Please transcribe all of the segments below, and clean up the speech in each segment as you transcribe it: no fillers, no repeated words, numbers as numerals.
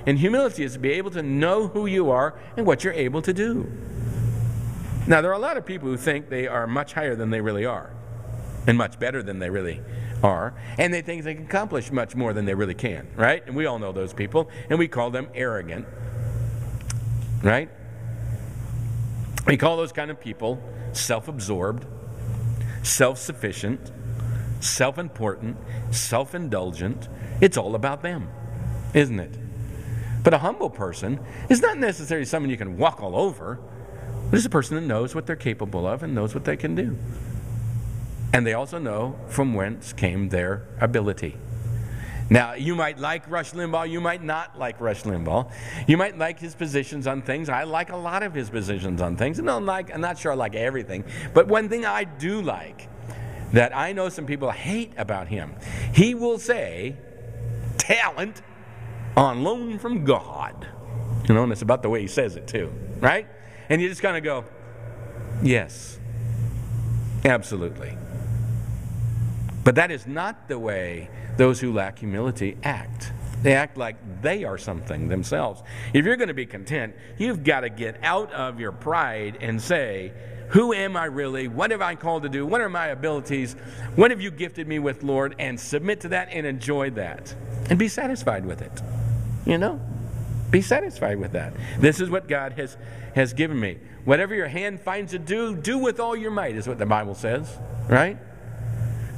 And humility is to be able to know who you are and what you're able to do. Now, there are a lot of people who think they are much higher than they really are and much better than they really are, and they think they can accomplish much more than they really can, right? And we all know those people, and we call them arrogant, right? We call those kind of people self-absorbed, self-sufficient, self-important, self-indulgent. It's all about them, isn't it? But a humble person is not necessarily someone you can walk all over, but it's a person that knows what they're capable of and knows what they can do. And they also know from whence came their ability. Now, you might like Rush Limbaugh, you might not like Rush Limbaugh. You might like his positions on things. I like a lot of his positions on things. I'm not sure I like everything. But one thing I do like, that I know some people hate about him, he will say, talent on loan from God. You know, and it's about the way he says it too, right? And you just kind of go, yes, absolutely. But that is not the way those who lack humility act. They act like they are something themselves. If you're going to be content, you've got to get out of your pride and say, who am I really? What have I called to do? What are my abilities? What have you gifted me with, Lord? And submit to that and enjoy that. And be satisfied with it. You know? Be satisfied with that. This is what God has given me. Whatever your hand finds to do, do with all your might, is what the Bible says. Right?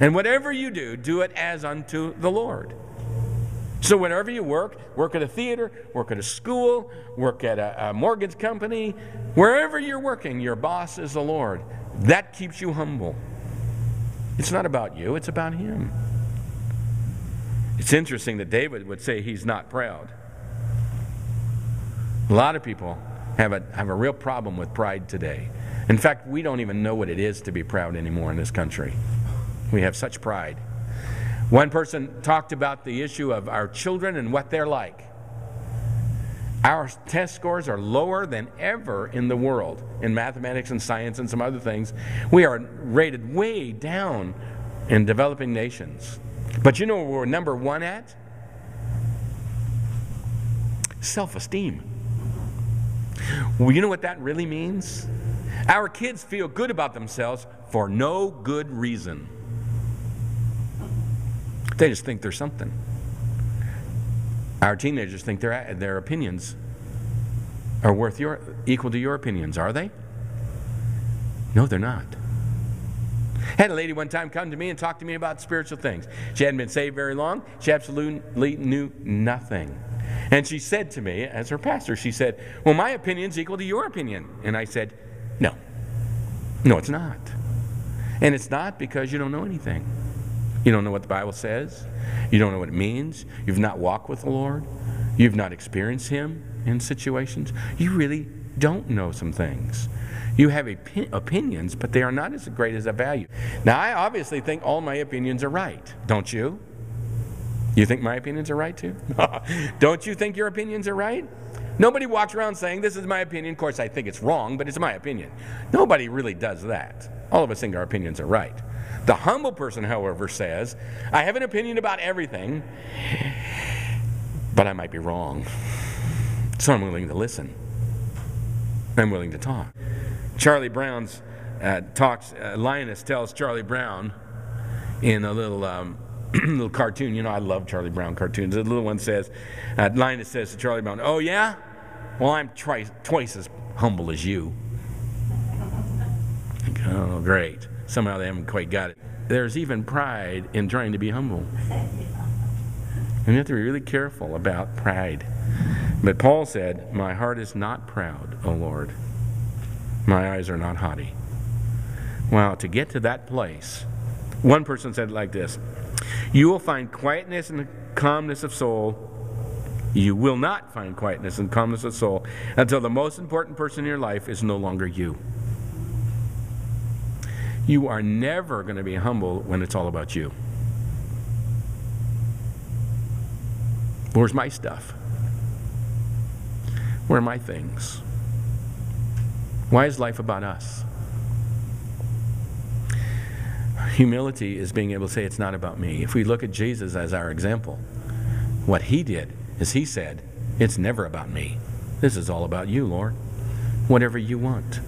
And whatever you do, do it as unto the Lord. So whenever you work at a theater, work at a school, work at a mortgage company, wherever you're working, your boss is the Lord. That keeps you humble. It's not about you, it's about Him. It's interesting that David would say he's not proud. A lot of people have a real problem with pride today. In fact, we don't even know what it is to be proud anymore in this country. We have such pride. One person talked about the issue of our children and what they're like. Our test scores are lower than ever in the world in mathematics and science and some other things. We are rated way down in developing nations. But you know what we're number one at? Self-esteem. Well, you know what that really means? Our kids feel good about themselves for no good reason. They just think they're something. Our teenagers think their opinions are worth equal to your opinions. Are they? No, they're not. I had a lady one time come to me and talk to me about spiritual things. She hadn't been saved very long. She absolutely knew nothing. And she said to me, as her pastor, she said, well, my opinion's equal to your opinion. And I said, no. No, it's not. And it's not because you don't know anything. You don't know what the Bible says. You don't know what it means. You've not walked with the Lord. You've not experienced Him in situations. You really don't know some things. You have opinions, but they are not as great as a value. Now, I obviously think all my opinions are right. Don't you? You think my opinions are right too? Don't you think your opinions are right? Nobody walks around saying, this is my opinion. Of course, I think it's wrong, but it's my opinion. Nobody really does that. All of us think our opinions are right. The humble person, however, says, I have an opinion about everything, but I might be wrong. So I'm willing to listen. I'm willing to talk. Charlie Brown's Linus tells Charlie Brown in a little little cartoon. You know, I love Charlie Brown cartoons. The little one says, Linus says to Charlie Brown, oh yeah? Well, I'm twice as humble as you. Oh, great. Somehow they haven't quite got it. There's even pride in trying to be humble. And you have to be really careful about pride. But Paul said, my heart is not proud, O Lord. My eyes are not haughty. Well, to get to that place, one person said it like this, you will find quietness and calmness of soul. You will not find quietness and calmness of soul until the most important person in your life is no longer you. You are never going to be humble when it's all about you. Where's my stuff? Where are my things? Why is life about us? Humility is being able to say it's not about me. If we look at Jesus as our example, what He did is He said, It's never about me. This is all about you, Lord. Whatever you want.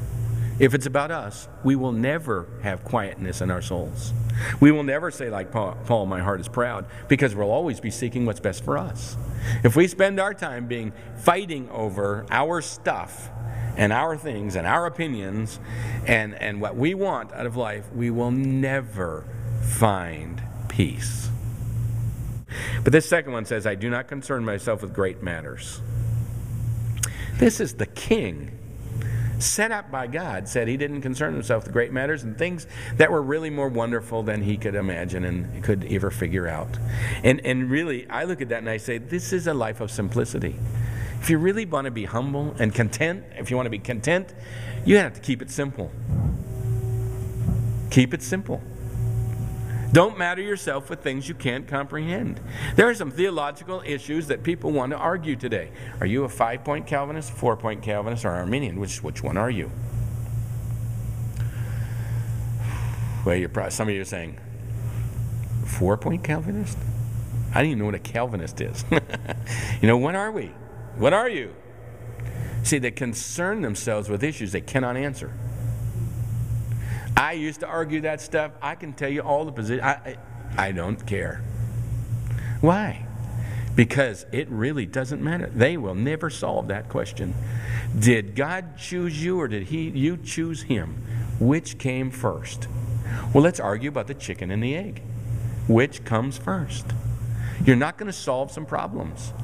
If it's about us, we will never have quietness in our souls. We will never say like Paul, my heart is proud, because we'll always be seeking what's best for us. If we spend our time fighting over our stuff and our things and our opinions and what we want out of life, we will never find peace. But this second one says, I do not concern myself with great matters. This is the king, set up by God, said he didn't concern himself with great matters and things that were really more wonderful than he could imagine and could ever figure out. And really, I look at that and I say, this is a life of simplicity. If you really want to be humble and content, if you want to be content, you have to keep it simple. Keep it simple. Don't matter yourself with things you can't comprehend. There are some theological issues that people want to argue today. Are you a 5-point Calvinist, 4-point Calvinist, or Arminian? Which one are you? Well, some of you are saying, 4-point Calvinist? I don't even know what a Calvinist is. What are we? What are you? See, they concern themselves with issues they cannot answer. I used to argue that stuff. I can tell you all the positions. I don't care. Why? Because it really doesn't matter. They will never solve that question. Did God choose you or did you choose him? Which came first? Well, let's argue about the chicken and the egg. Which comes first? You're not going to solve some problems.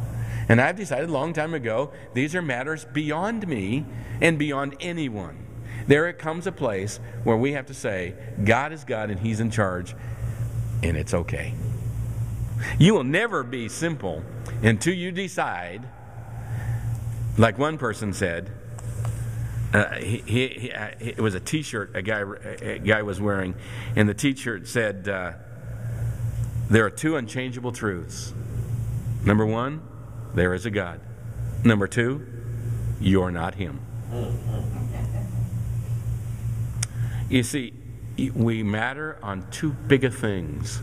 And I've decided a long time ago, these are matters beyond me and beyond anyone. There comes a place where we have to say, God is God and he's in charge, and it's okay. You will never be simple until you decide, like one person said, it was a t-shirt a guy was wearing, and the t-shirt said, there are 2 unchangeable truths. Number 1, there is a God. Number 2, you're not him. You see, we matter on too big of things.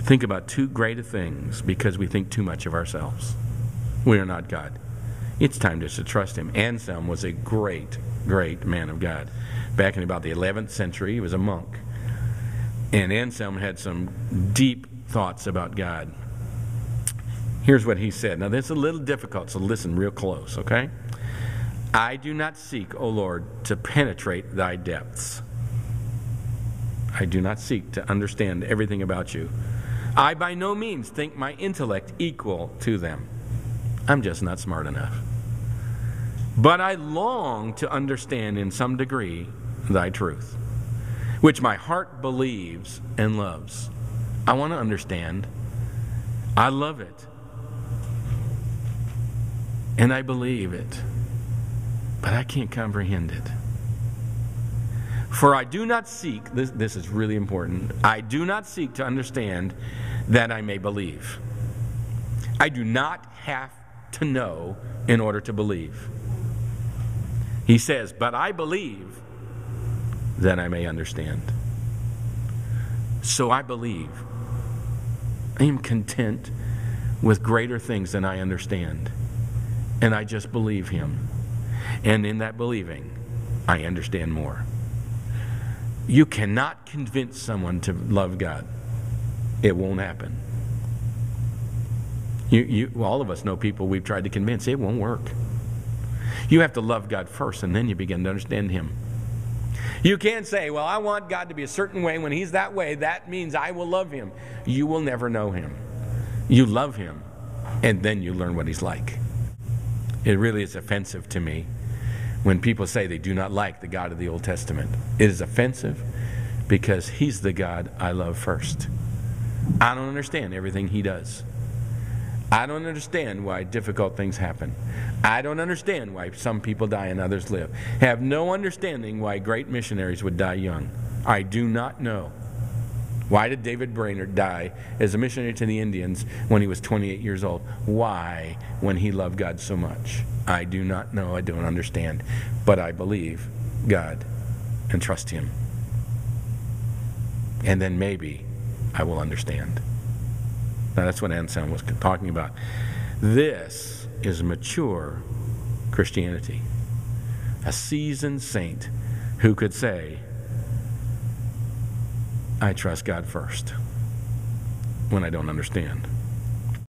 Think about too great of things because we think too much of ourselves. We are not God. It's time just to trust him. Anselm was a great, great man of God. Back in about the 11th century, he was a monk. And Anselm had some deep thoughts about God. Here's what he said. Now, this is a little difficult, so listen real close, okay? I do not seek, O Lord, to penetrate thy depths. I do not seek to understand everything about you. I by no means think my intellect equal to them. I'm just not smart enough. But I long to understand in some degree thy truth, which my heart believes and loves. I want to understand. I love it. And I believe it. But I can't comprehend it. For I do not seek, this is really important, I do not seek to understand that I may believe. I do not have to know in order to believe. He says, but I believe that I may understand. So I believe. I am content with greater things than I understand. And I just believe him. And in that believing, I understand more. You cannot convince someone to love God. It won't happen. All of us know people we've tried to convince. It won't work. You have to love God first, and then you begin to understand him. You can't say, well, I want God to be a certain way. When he's that way, that means I will love him. You will never know him. You love him, and then you learn what he's like. It really is offensive to me when people say they do not like the God of the Old Testament. It is offensive because he's the God I love first. I don't understand everything he does. I don't understand why difficult things happen. I don't understand why some people die and others live. Have no understanding why great missionaries would die young. I do not know. Why did David Brainerd die as a missionary to the Indians when he was 28 years old? Why, when he loved God so much? I do not know. I don't understand. But I believe God and trust him. And then maybe I will understand. Now that's what Anselm was talking about. This is mature Christianity. A seasoned saint who could say, I trust God first when I don't understand.